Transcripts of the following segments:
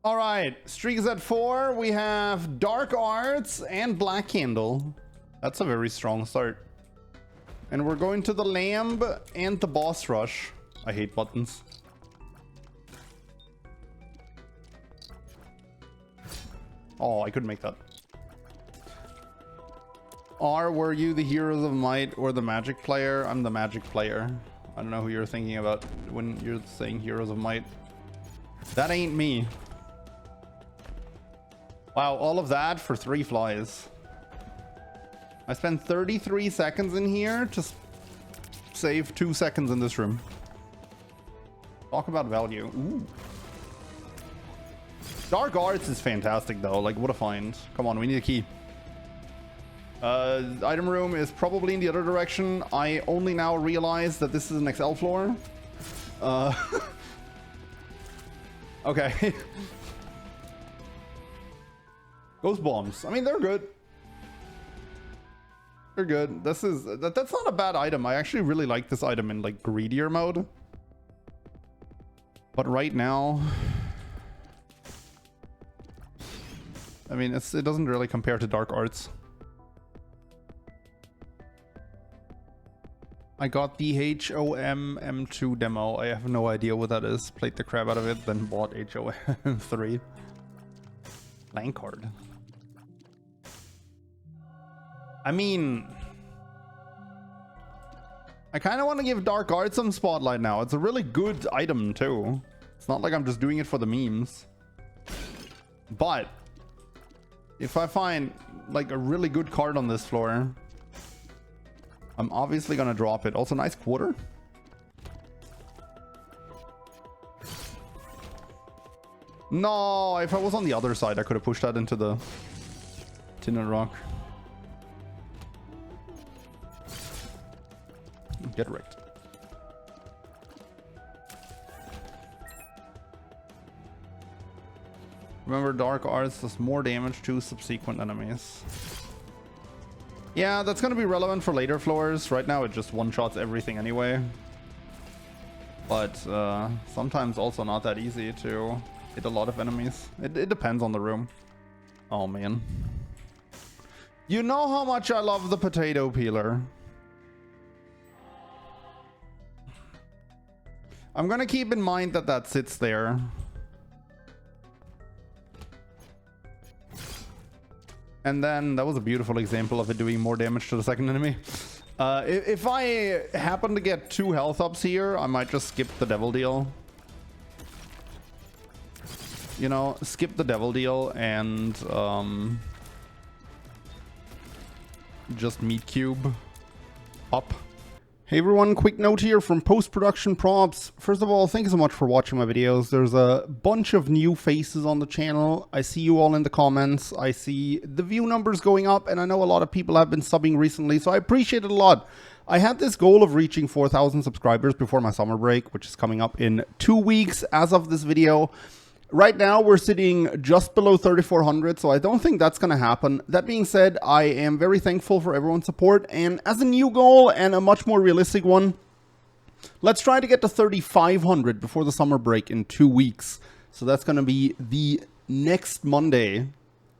All right, streak is at 4. We have Dark Arts and Black Candle. That's a very strong start. And we're going to the Lamb and the Boss Rush. I hate buttons. Oh, I couldn't make that. Or were you the Heroes of Might or the Magic player? I'm the Magic player. I don't know who you're thinking about when you're saying Heroes of Might. That ain't me. Wow, all of that for 3 flies. I spent 33 seconds in here to save 2 seconds in this room. Talk about value. Ooh. Dark Arts is fantastic though. Like, what a find. Come on, we need a key. Item room is probably in the other direction. I only now realize that this is an XL floor. Okay. Ghost bombs. I mean, they're good. They're good. That's not a bad item. I actually really like this item in like greedier mode. But right now, I mean, it doesn't really compare to Dark Arts. I got the HOM M2 demo. I have no idea what that is. Played the crap out of it, then bought HOM 3. Blank card. I mean, I kind of want to give Dark Arts some spotlight now. It's a really good item too. It's not like I'm just doing it for the memes. But if I find like a really good card on this floor, I'm obviously gonna drop it. Also, nice quarter. No, if I was on the other side, I could have pushed that into the tin and rock. Get wrecked. Remember, Dark Arts does more damage to subsequent enemies. Yeah, that's going to be relevant for later floors. Right now, it just one-shots everything anyway. But sometimes also not that easy to hit a lot of enemies. It depends on the room. Oh, man. You know how much I love the potato peeler. I'm going to keep in mind that that sits there. And then that was a beautiful example of it doing more damage to the second enemy. If I happen to get 2 health ups here, I might just skip the devil deal. You know, skip the devil deal and just meat cube up. Hey everyone, quick note here from post-production props. First of all, thank you so much for watching my videos. There's a bunch of new faces on the channel. I see you all in the comments. I see the view numbers going up, and I know a lot of people have been subbing recently, so I appreciate it a lot. I had this goal of reaching 4,000 subscribers before my summer break, which is coming up in 2 weeks as of this video. Right now, we're sitting just below 3,400, so I don't think that's going to happen. That being said, I am very thankful for everyone's support, and as a new goal and a much more realistic one, let's try to get to 3,500 before the summer break in 2 weeks. So that's going to be the next Monday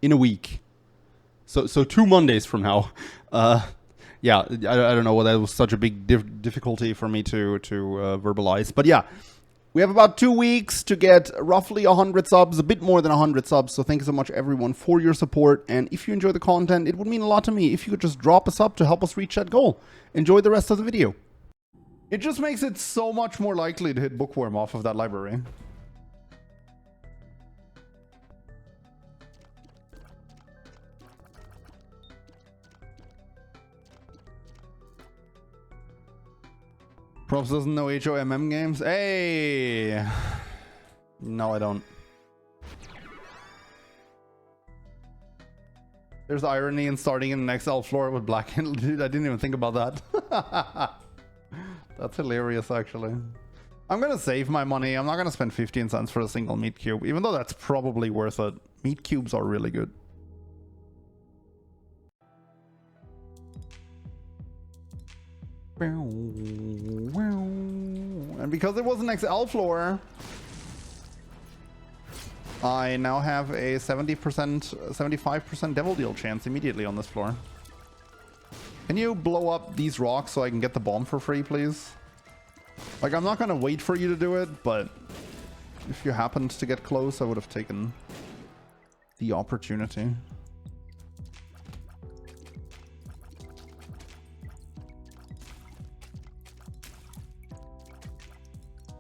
in a week. So 2 Mondays from now. Yeah, I don't know why that was such a big difficulty for me to verbalize, but yeah. We have about 2 weeks to get roughly 100 subs, a bit more than 100 subs. So thank you so much, everyone, for your support. And if you enjoy the content, it would mean a lot to me if you could just drop a sub to help us reach that goal. Enjoy the rest of the video. It just makes it so much more likely to hit Bookworm off of that library. Props doesn't know HOMM games. Hey! No, I don't. There's irony in starting in an XL floor with Black Candle. Dude, I didn't even think about that. That's hilarious, actually. I'm gonna save my money. I'm not gonna spend 15 cents for a single meat cube, even though that's probably worth it. Meat cubes are really good. And because it was an XL floor, I now have a 70%, 75% devil deal chance immediately on this floor. Can you blow up these rocks so I can get the bomb for free, please? Like, I'm not gonna wait for you to do it, but if you happened to get close, I would have taken the opportunity.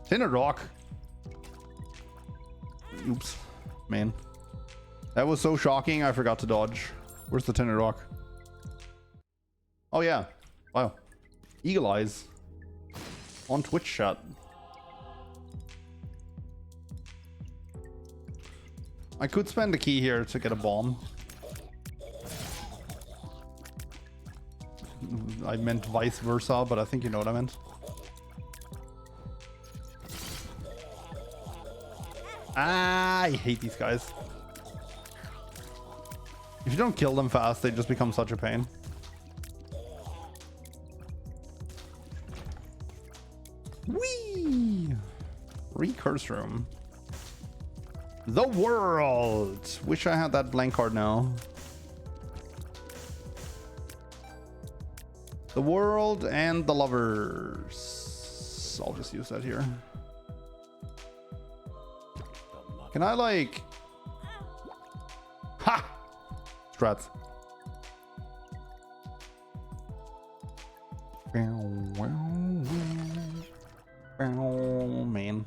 Tinted rock. Oops, man. That was so shocking, I forgot to dodge. Where's the tinted rock? Oh yeah. Wow. Eagle eyes. On Twitch chat. I could spend a key here to get a bomb. I meant vice versa, but I think you know what I meant. Ah, I hate these guys. If you don't kill them fast, they just become such a pain. Whee! Recurse room. The world! Wish I had that blank card now. The world and the lovers. I'll just use that here. Can I like... Ha! Strats. Oh, man.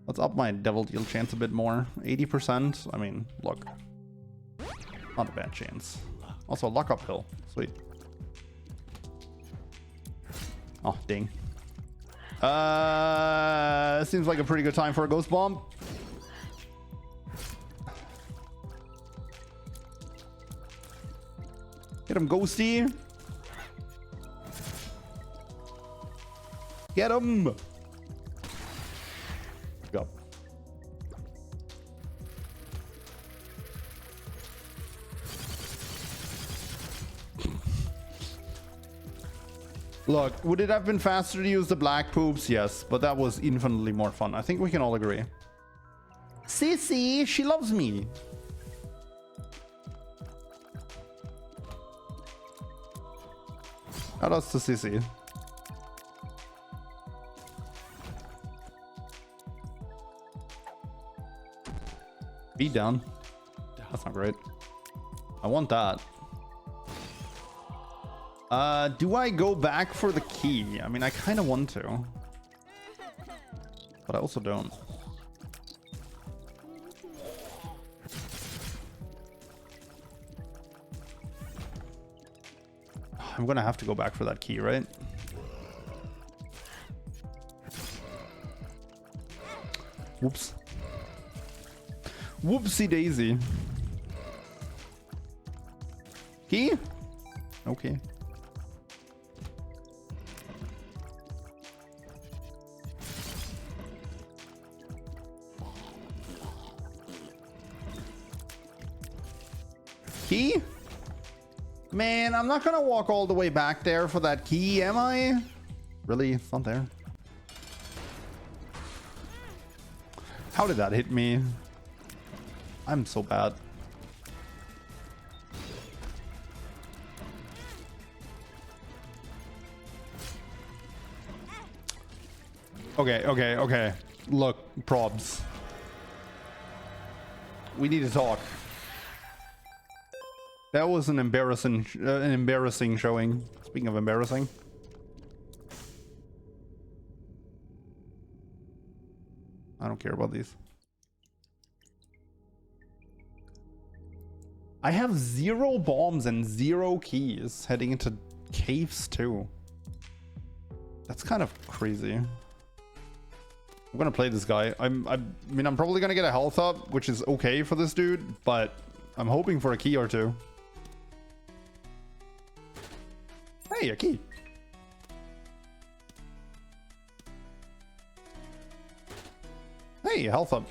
Let's up my devil deal chance a bit more. 80%. I mean, look. Not a bad chance. Also, luck uphill. Sweet. Oh, dang. Seems like a pretty good time for a ghost bomb. Get him, Ghosty. Get him. Go. Look, would it have been faster to use the black poops? Yes, but that was infinitely more fun. I think we can all agree. Sissy, she loves me. Shout outs to Sissy. Beat down. That's not great. I want that. Do I go back for the key? I mean, I kind of want to. But I also don't. I'm gonna have to go back for that key, right? Whoops. Whoopsie daisy. Key? Okay. Key? Man, I'm not gonna walk all the way back there for that key, am I? Really? It's not there. How did that hit me? I'm so bad. Okay. Look, probs. We need to talk. That was an embarrassing showing. Speaking of embarrassing. I don't care about these. I have 0 bombs and 0 keys heading into caves too. That's kind of crazy. I'm gonna play this guy. I mean, I'm probably gonna get a health up, which is okay for this dude, but I'm hoping for a key or two. Hey, a key. Hey, health up.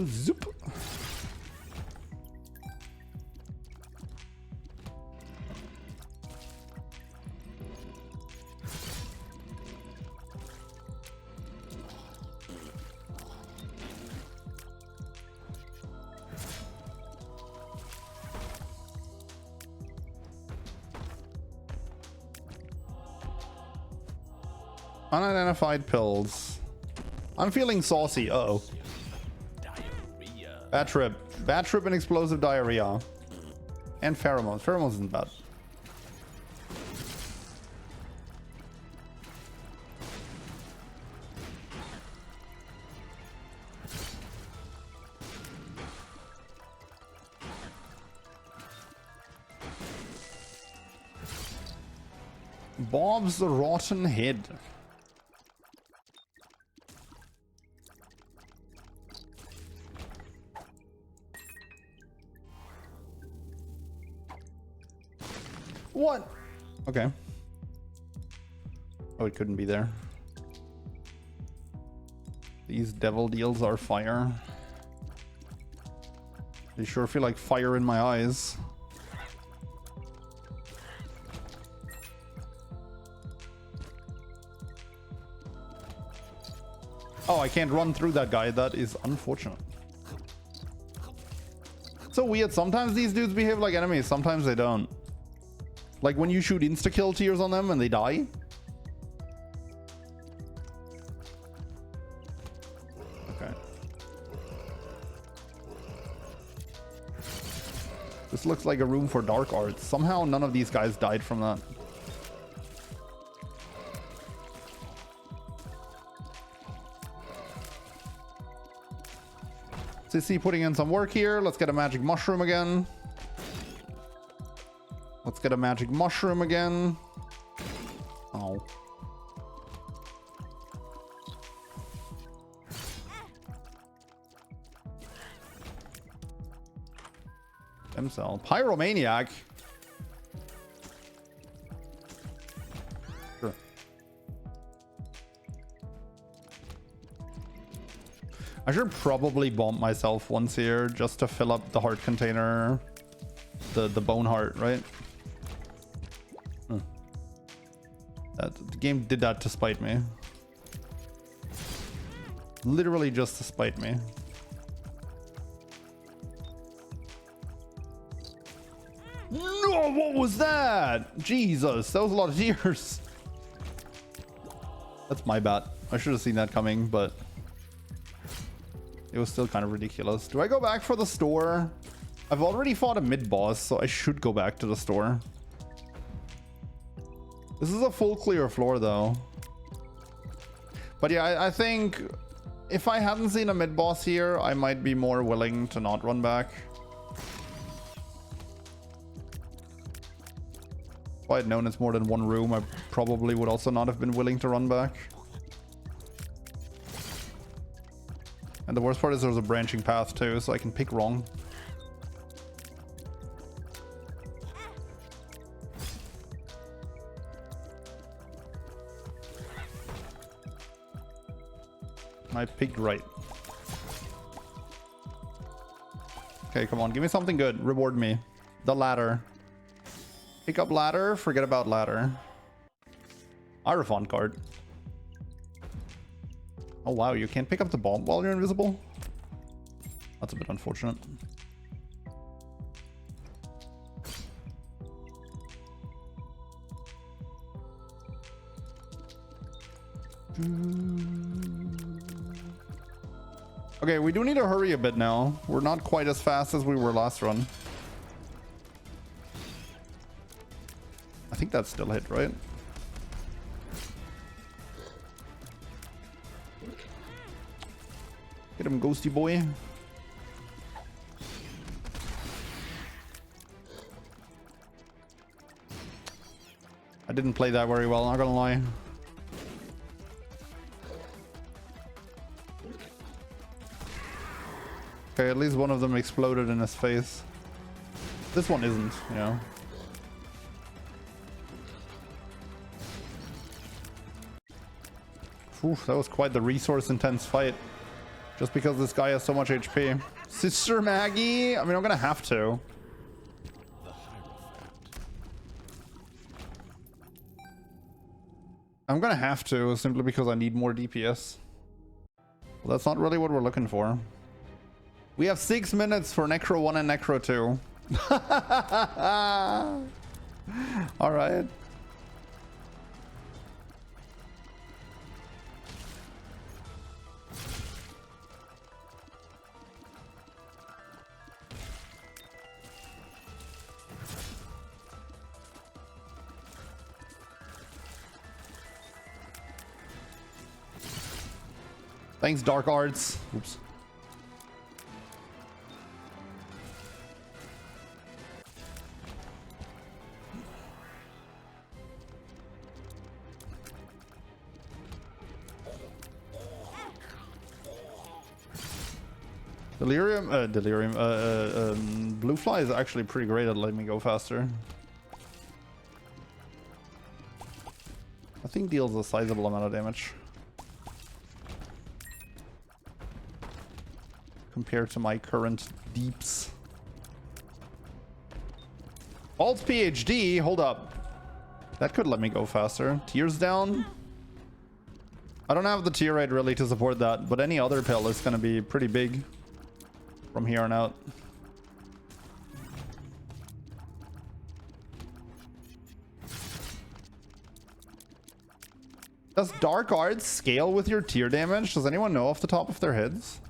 Zoop. Unidentified pills. I'm feeling saucy. Uh-oh. Bad trip. Bad trip and explosive diarrhea. And pheromones. Pheromones isn't bad. Bob's the rotten head. What? Okay. Oh, it couldn't be there. These devil deals are fire. They sure feel like fire in my eyes. Oh, I can't run through that guy. That is unfortunate. So weird. Sometimes these dudes behave like enemies. Sometimes they don't. Like when you shoot insta-kill tiers on them and they die. Okay. This looks like a room for dark arts. Somehow none of these guys died from that. Sissy putting in some work here. Let's get a magic mushroom again. Let's get a magic mushroom again. Oh. Stem cell. Pyromaniac. Sure. I should probably bomb myself once here just to fill up the heart container. The bone heart, right? The game did that to spite me. Literally just to spite me. No, what was that? Jesus, that was a lot of tears. That's my bad. I should have seen that coming, but it was still kind of ridiculous. Do I go back for the store? I've already fought a mid-boss, so I should go back to the store. This is a full clear floor, though. But yeah, I think if I hadn't seen a mid-boss here, I might be more willing to not run back. If I had known it's more than one room, I probably would also not have been willing to run back. And the worst part is there's a branching path too, so I can pick wrong. I picked right. Okay, come on. Give me something good. Reward me. The ladder. Pick up ladder. Forget about ladder. Hierophant card. Oh, wow. You can't pick up the bomb while you're invisible? That's a bit unfortunate. Okay, we do need to hurry a bit now. We're not quite as fast as we were last run. I think that's still hit, right? Get him, ghosty boy. I didn't play that very well, not gonna lie. Okay, at least one of them exploded in his face. This one isn't, you know. Oof, that was quite the resource-intense fight. Just because this guy has so much HP. Sister Maggie? I mean, I'm gonna have to. I'm gonna have to, simply because I need more DPS. Well, that's not really what we're looking for. We have 6 minutes for Necro 1 and Necro 2. Alright. Thanks, Dark Arts. Oops. Blue Fly is actually pretty great at letting me go faster. I think deals a sizable amount of damage compared to my current deeps. Alt PhD, hold up. That could let me go faster. Tears down. I don't have the tier rate really to support that, but any other pill is going to be pretty big from here on out. Does Dark Arts scale with your tier damage? Does anyone know off the top of their heads?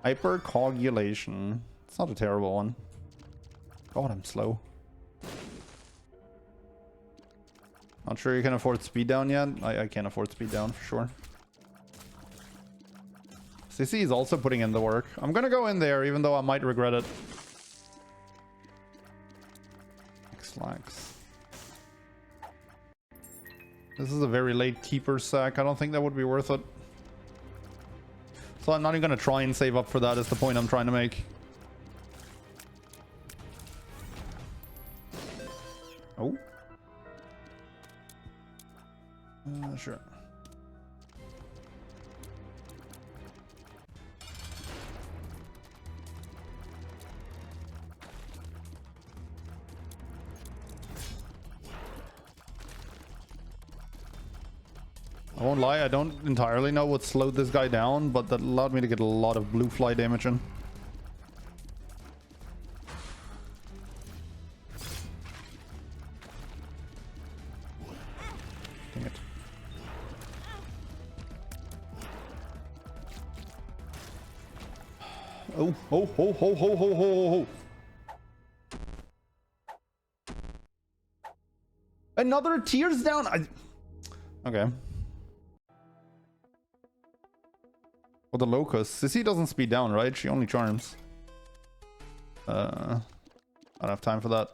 Hypercoagulation. It's not a terrible one. God, I'm slow. Not sure you can afford speed down yet. I can't afford speed down for sure. CC is also putting in the work. I'm gonna go in there even though I might regret it. X-Lax. This is a very late keeper sack. I don't think that would be worth it. So I'm not even gonna try and save up for that is the point I'm trying to make. Oh. Sure. I won't lie, I don't entirely know what slowed this guy down, but that allowed me to get a lot of blue fly damage in. Dang it. Oh, ho, ho, ho, ho, ho, ho, ho. Another tears down. Okay. Well, the Locust. Sissy doesn't speed down, right? She only charms. I don't have time for that.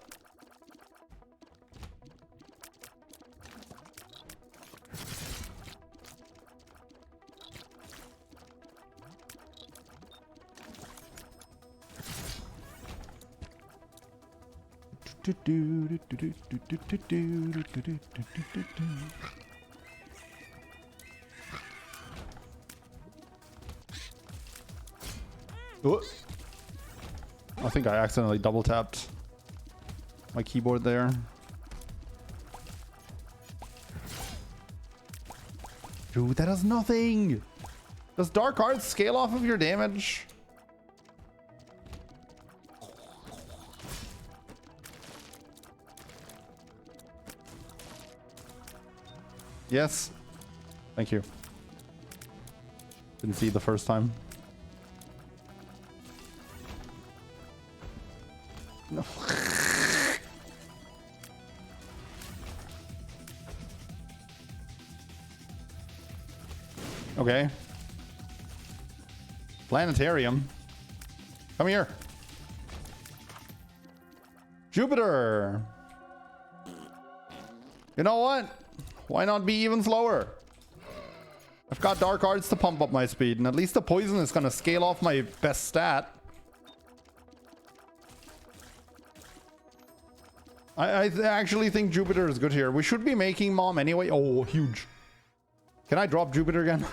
Oh. I think I accidentally double tapped my keyboard there. Dude, that does nothing. Does Dark Arts scale off of your damage? Yes. Thank you. Didn't see it the first time. No. Okay. Planetarium. Come here. Jupiter. You know what? Why not be even slower? I've got Dark Arts to pump up my speed, and at least the poison is gonna scale off my best stat. I actually think Jupiter is good here. We should be making Mom anyway. Oh, huge. Can I drop Jupiter again?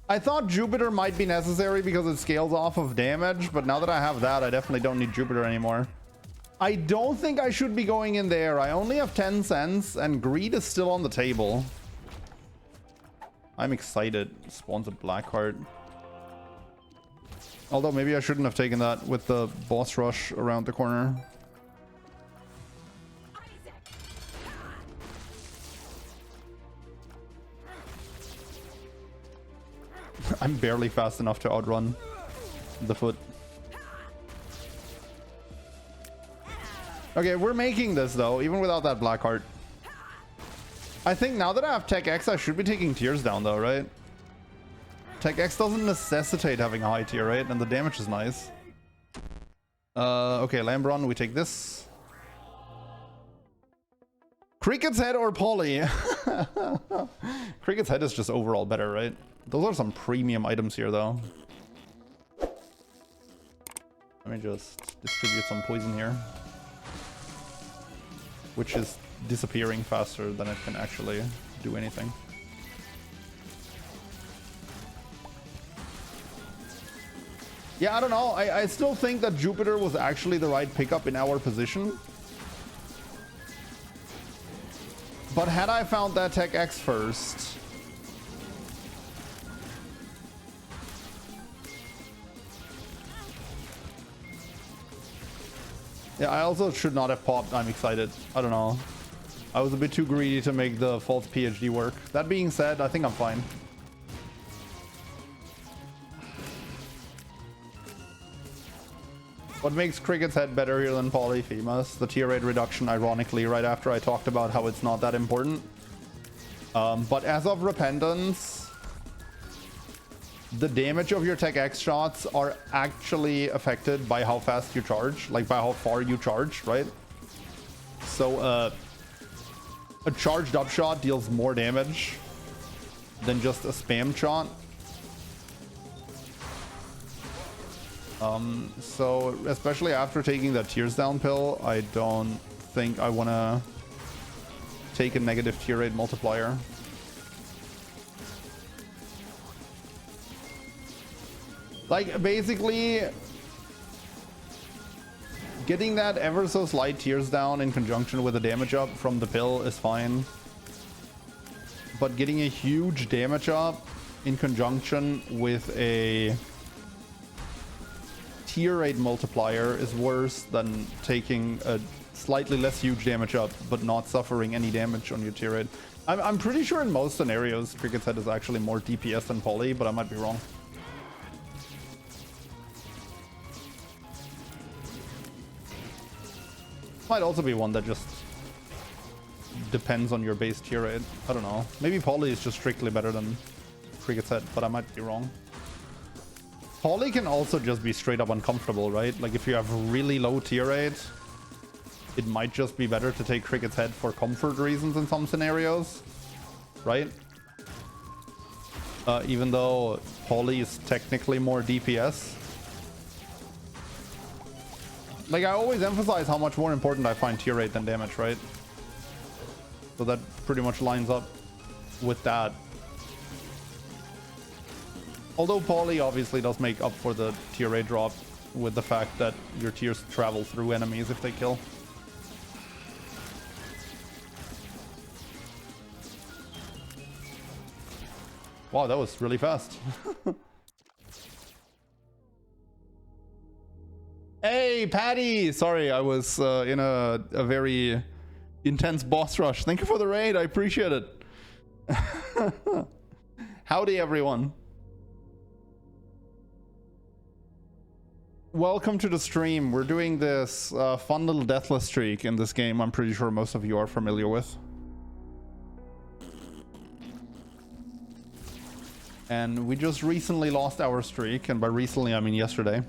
I thought Jupiter might be necessary because it scales off of damage, but now that I have that, I definitely don't need Jupiter anymore. I don't think I should be going in there. I only have 10 cents, and greed is still on the table. I'm excited. Spawns a black heart. Although maybe I shouldn't have taken that with the boss rush around the corner. I'm barely fast enough to outrun the foot. Okay, we're making this though, even without that black heart. I think now that I have Tech X, I should be taking tiers down though, right? Tech X doesn't necessitate having a high tier, right? And the damage is nice. Okay, Lambron, we take this. Cricket's Head or Poly? Cricket's Head is just overall better, right? Those are some premium items here though. Let me just distribute some poison here. Which is disappearing faster than it can actually do anything. Yeah, I don't know. I still think that Jupiter was actually the right pickup in our position. But had I found that Tech X first... Yeah, I also should not have popped I'm Excited. I don't know. I was a bit too greedy to make the false PhD work. That being said, I think I'm fine. What makes Cricket's Head better here than Polyphemus? The tier rate reduction, ironically, right after I talked about how it's not that important. But as of Repentance, the damage of your Tech X shots are actually affected by how fast you charge, like by how far you charge, right? So a charged up shot deals more damage than just a spam shot. So especially after taking that tears down pill, I don't think I want to take a negative tier rate multiplier. Like, basically, getting that ever so slight tears down in conjunction with a damage up from the pill is fine. But getting a huge damage up in conjunction with a tier rate multiplier is worse than taking a slightly less huge damage up, but not suffering any damage on your tier rate. I'm pretty sure in most scenarios, Cricket's Head is actually more DPS than Poly, but I might be wrong. Might also be one that just depends on your base tier rate. I don't know. Maybe Poly is just strictly better than Cricket's Head, but I might be wrong. Poly can also just be straight up uncomfortable, right? Like if you have really low tier rate, it might just be better to take Cricket's Head for comfort reasons in some scenarios, right? Even though Poly is technically more DPS. Like, I always emphasize how much more important I find tier rate than damage, right? So that pretty much lines up with that. Although Poly obviously does make up for the tier rate drop with the fact that your tiers travel through enemies if they kill. Wow, that was really fast. Hey, Patty! Sorry, I was in a very intense boss rush. Thank you for the raid. I appreciate it. Howdy, everyone. Welcome to the stream. We're doing this fun little deathless streak in this game I'm pretty sure most of you are familiar with. And we just recently lost our streak, and by recently I mean yesterday.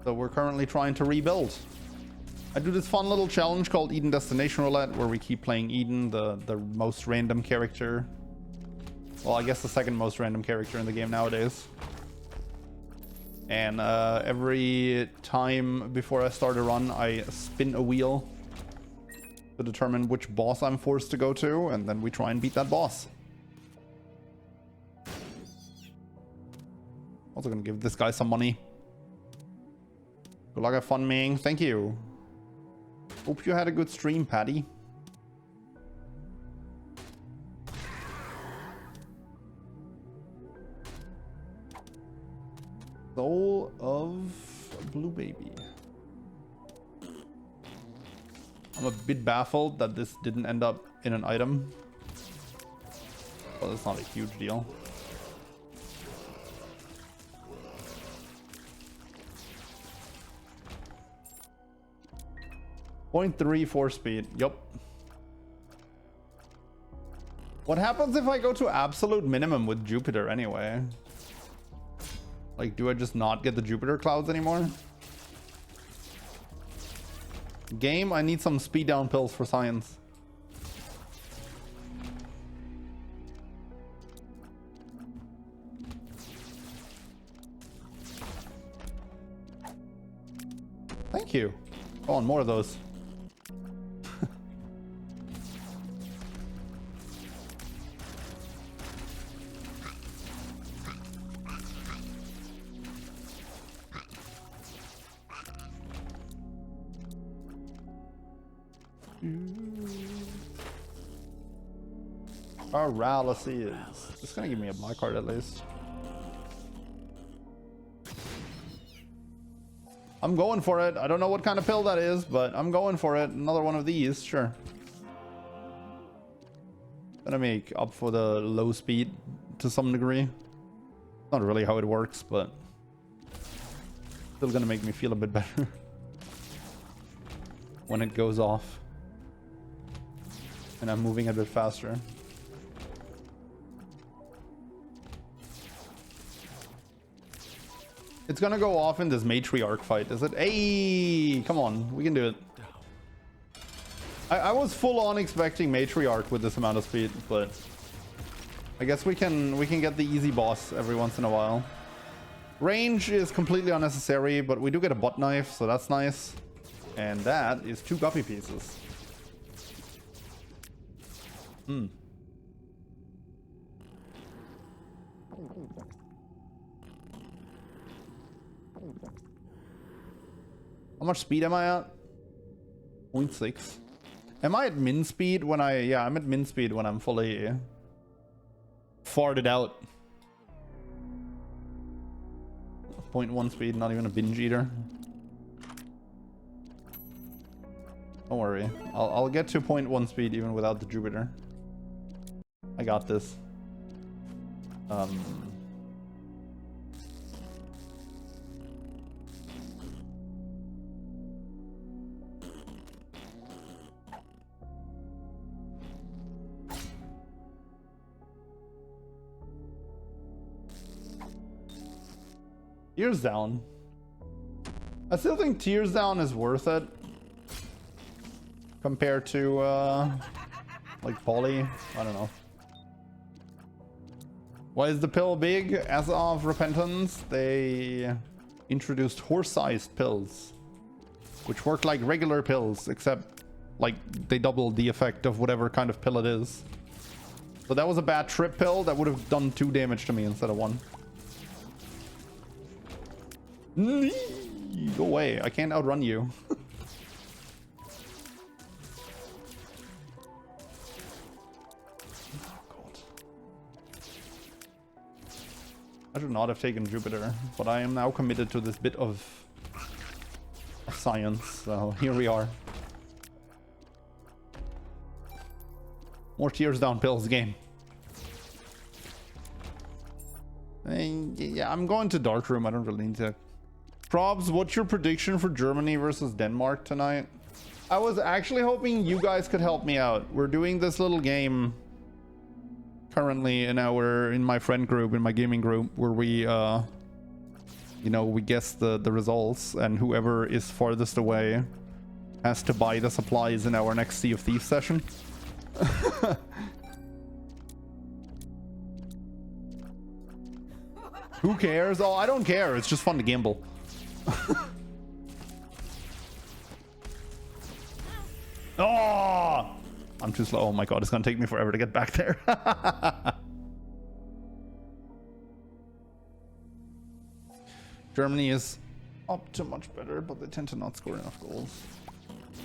So we're currently trying to rebuild. I do this fun little challenge called Eden Destination Roulette, where we keep playing Eden, the most random character. Well, I guess the second most random character in the game nowadays. And every time before I start a run, I spin a wheel to determine which boss I'm forced to go to, and then we try and beat that boss. Also gonna give this guy some money. Good luck, have fun, Ming. Thank you. Hope you had a good stream, Patty. Soul of Blue Baby. I'm a bit baffled that this didn't end up in an item. Well, it's not a huge deal. .34 speed. Yup. What happens if I go to absolute minimum with Jupiter anyway? Like, do I just not get the Jupiter clouds anymore? Game, I need some speed down pills for science. Thank you. Go on, more of those. Paralysis. It's gonna give me a black card at least. I'm going for it. I don't know what kind of pill that is, but I'm going for it. Another one of these, sure. Gonna make up for the low speed to some degree. Not really how it works, but still gonna make me feel a bit better when it goes off and I'm moving a bit faster. It's gonna go off in this matriarch fight, is it? Hey, come on, we can do it. I was full on expecting matriarch with this amount of speed, but I guess we can get the easy boss every once in a while. Range is completely unnecessary, but we do get a butt knife, so that's nice. And that is 2 guppy pieces. How much speed am I at? 0.6. Am I at min speed when yeah, I'm at min speed when I'm fully farted out. 0.1 speed, not even a binge eater. Don't worry. I'll get to 0.1 speed even without the Jupiter. I got this. Tears down. I still think tears down is worth it compared to like poly. I don't know. Why is the pill big? As of repentance, they introduced horse-sized pills, which work like regular pills, except like they double the effect of whatever kind of pill it is. So that was a bad trip pill that would have done 2 damage to me instead of 1. Go away. I can't outrun you. Oh, God. I should not have taken Jupiter, but I am now committed to this bit of science, so here we are. More tears down pills game. Yeah, I'm going to dark room. I don't really need to. Probs, what's your prediction for Germany versus Denmark tonight? I was actually hoping you guys could help me out. We're doing this little game currently in my friend group, in my gaming group, where we you know, we guess the results, and whoever is farthest away has to buy the supplies in our next Sea of Thieves session. Who cares? Oh, I don't care. It's just fun to gamble. Oh, I'm too slow. Oh my God, it's gonna take me forever to get back there. Germany is up to much better, but they tend to not score enough goals.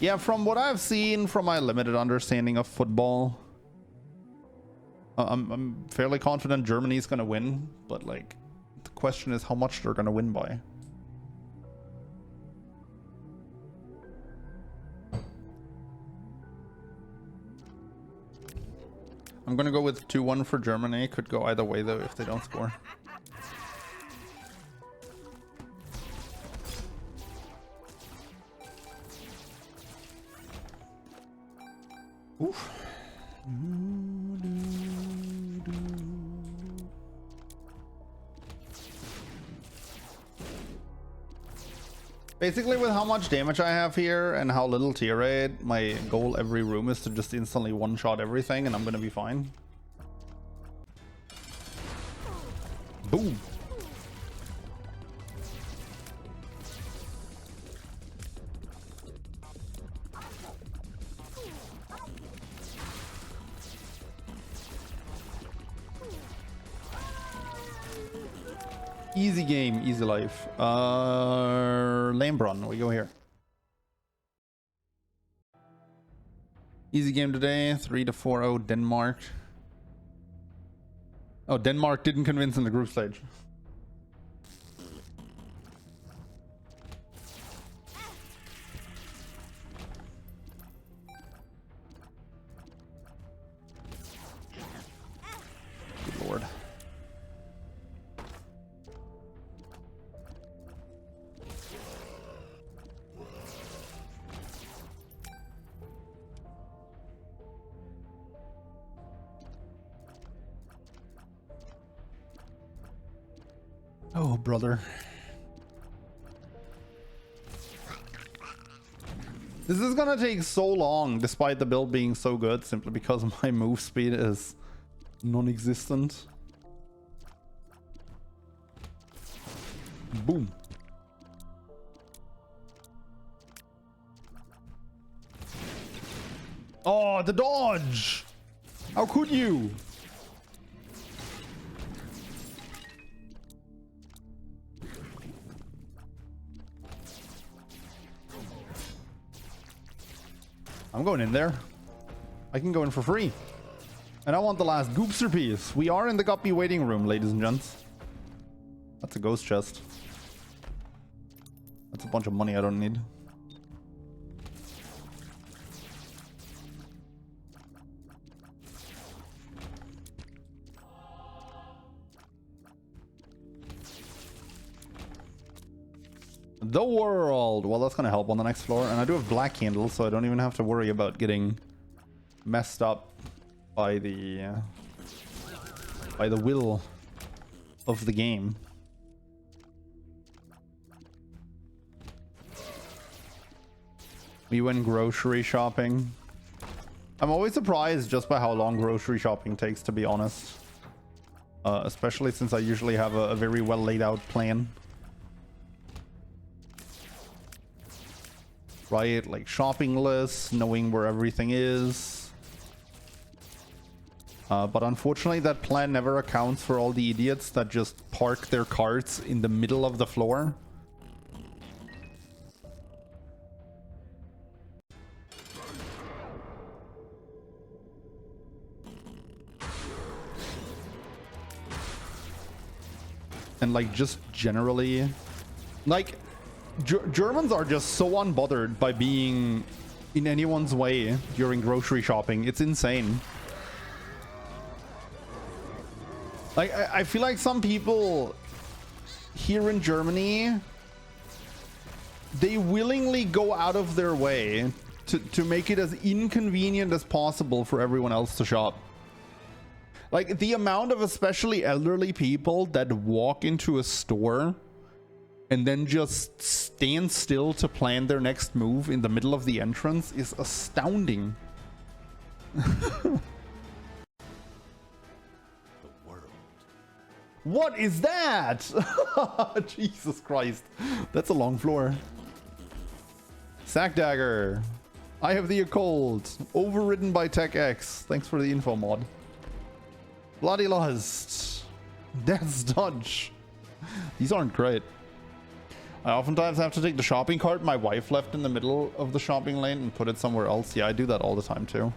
Yeah, from what I've seen, from my limited understanding of football, I'm fairly confident Germany's gonna win, but like the question is how much they're gonna win by. I'm gonna go with 2-1 for Germany. Could go either way though if they don't score. Oof. Basically, with how much damage I have here and how little tier rate, my goal every room is to just instantly one-shot everything and I'm gonna be fine. Boom. Easy game, easy life. Lambron, we go here. Easy game today, 3-4-0 Denmark. Oh, Denmark didn't convince in the group stage. Good lord. Oh, brother. This is gonna take so long, despite the build being so good, simply because my move speed is non-existent. Boom. Oh, the dodge! How could you? I'm going in there. I can go in for free. And I want the last Goopster piece. We are in the Guppy waiting room, ladies and gents. That's a ghost chest. That's a bunch of money I don't need. The world. Well, that's gonna help on the next floor, and I do have black candles, so I don't even have to worry about getting messed up by the will of the game. We went grocery shopping. I'm always surprised just by how long grocery shopping takes, to be honest. Especially since I usually have a very well laid out plan. Right, like shopping lists, knowing where everything is. But unfortunately that plan never accounts for all the idiots that just park their carts in the middle of the floor. And like just generally, like Germans are just so unbothered by being in anyone's way during grocery shopping. It's insane. Like, I feel like some people here in Germany, they willingly go out of their way to make it as inconvenient as possible for everyone else to shop. Like, the amount of especially elderly people that walk into a store and then just stand still to plan their next move in the middle of the entrance is astounding. The world. What is that? Jesus Christ. That's a long floor. Sack Dagger. I have the occult. Overridden by Tech X. Thanks for the info mod. Bloody Lust. Death's Dodge. These aren't great. I oftentimes have to take the shopping cart my wife left in the middle of the shopping lane and put it somewhere else. Yeah, I do that all the time too.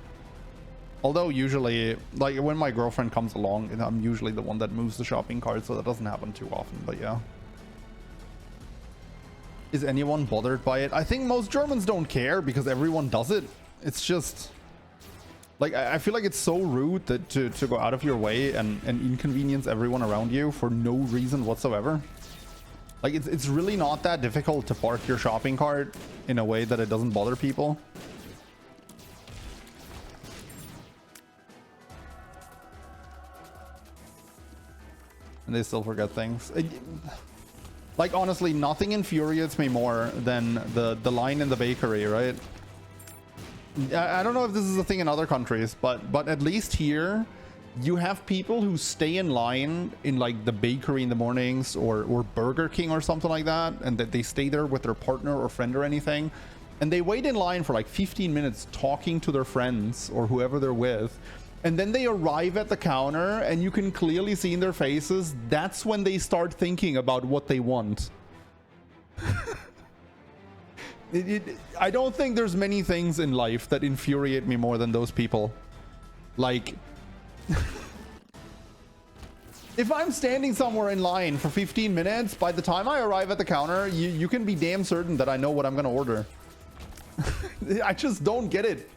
Although usually, like when my girlfriend comes along, I'm usually the one that moves the shopping cart, so that doesn't happen too often, but yeah. Is anyone bothered by it? I think most Germans don't care because everyone does it. It's just... Like, I feel like it's so rude that to go out of your way and inconvenience everyone around you for no reason whatsoever. Like, it's really not that difficult to park your shopping cart in a way that it doesn't bother people. And they still forget things. Like, honestly, nothing infuriates me more than the line in the bakery, right? I don't know if this is a thing in other countries, but at least here, you have people who stay in line in like the bakery in the mornings or Burger King or something like that, and that they stay there with their partner or friend or anything, and they wait in line for like 15 minutes talking to their friends or whoever they're with, and then they arrive at the counter and you can clearly see in their faces that's when they start thinking about what they want. I don't think there's many things in life that infuriate me more than those people. Like, if I'm standing somewhere in line for 15 minutes, by the time I arrive at the counter, you can be damn certain that I know what I'm going to order. I just don't get it.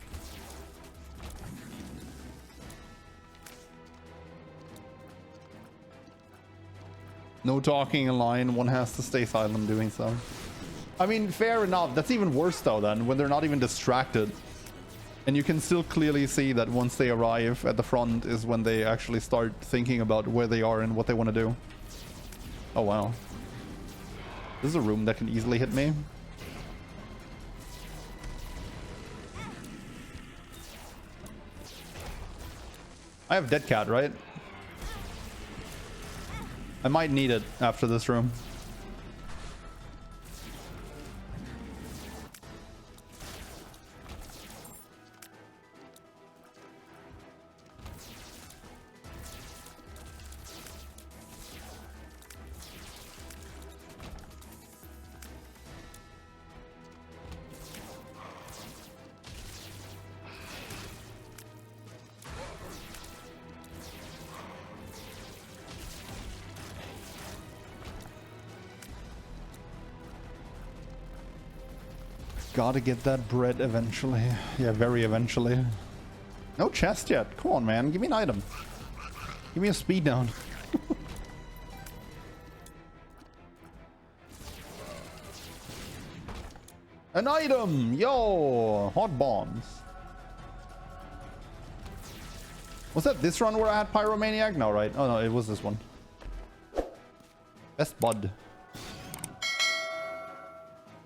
No talking in line, one has to stay silent doing so. I mean, fair enough. That's even worse though then, when they're not even distracted. And you can still clearly see that once they arrive at the front is when they actually start thinking about where they are and what they want to do. Oh wow. This is a room that can easily hit me. I have Dead Cat, right? I might need it after this room. Gotta get that bread eventually. Yeah, very eventually. No chest yet. Come on, man. Give me an item. Give me a speed down. An item! Yo! Hot bombs. Was that this run where I had Pyromaniac? No, right? Oh, no, it was this one. Best bud.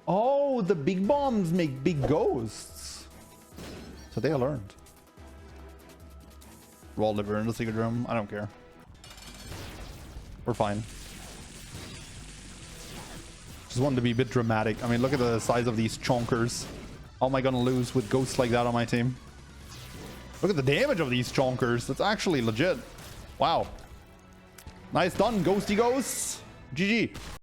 Oh, the big bombs make big ghosts. So they learned. Raw liver in the secret room. I don't care. We're fine. Just wanted to be a bit dramatic. I mean, look at the size of these chonkers. How am I gonna lose with ghosts like that on my team? Look at the damage of these chonkers. That's actually legit. Wow. Nice done, ghosty ghosts. GG.